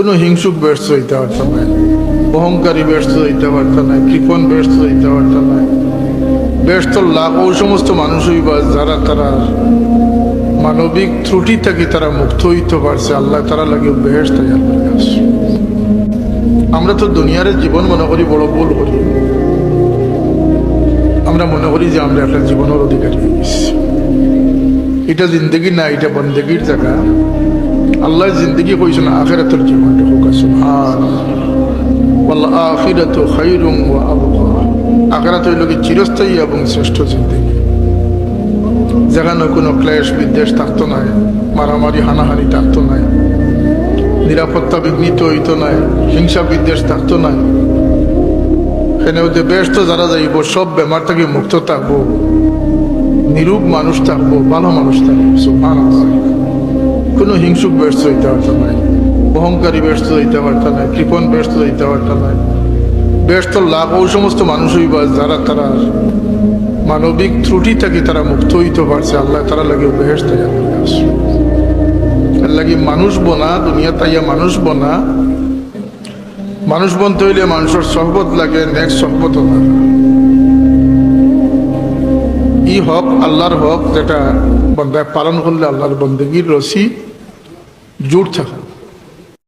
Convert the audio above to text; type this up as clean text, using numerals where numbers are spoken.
কোনো হিংসুক ব্যর্থ হইতে পারত না, অহংকারী ব্যর্থ হইতে পারত না, কৃপণ ব্যর্থ হইতে পারত না। ব্যর্থ লাভ ওই সমস্ত মানুষ হইবা যারা তারা মানবিক ত্রুটি থেকে তারা মুক্ত হইতে পারছে। আল্লাহ তারা লাগে বেহেশত আল্লাহর কাছে। আমরা তো দুনিয়ার জীবন মনে করি বড় ভুল করি। আমরা মনে করি যে আমরা একটা জীবনের অধিকারী হয়ে গেছি। এটা জিন্দগি না, এটা বন্দেগীর জায়গা। আল্লাহ জিন্দগি কইছেন আখিরাতের জীবনটা হোক। সুবহানাল্লাহ, ওয়াল আখিরাতু খায়রুম ওয়া আবকা। আখিরাত হইল কি চিরস্থায়ী এবং শ্রেষ্ঠ জিন্দগি, যেখানে কোনো ক্লেশ বিদ্বেষ থাকতো নাই, মারামারি হানাহানি থাকতো নাই, নিরাপত্তা বিঘ্নিত হইতো নাই, হিংসা বিদ্বেষ থাকতো নাই। এখানে ওদের ব্যস্ত যারা যাইব সব বেমার থেকে মুক্ত থাকবো, নিরূপ মানুষ থাকবো, ভালো মানুষ থাকবো। সুবহানাল্লাহ। কোনো হিংসুক ব্যস্ত হইতে পারত নাই, অহংকারী ব্যস্ত হইতে পারত নাই, কৃপণ ব্যস্ত হইতে পারত নাই। ব্যস্ত লাভ ওই সমস্ত মানুষ হইবা যারা তারা মানবিক ত্রুটি থেকে তারা মুক্ত হইতে পারছে। আল্লাহ তারা লাগে বেহেশত আল্লাহর কাছে। এর লাগে মানুষ বনা দুনিয়া তাইয়া মানুষ বনা। মানুষ বনতে হইলে মানুষের সহবত লাগে, নেক্সট সহবত না। ই হক আল্লাহর হক, যেটা বন্দায় পালন করলে আল্লাহর বন্দেগীর রশি জোর থাকে।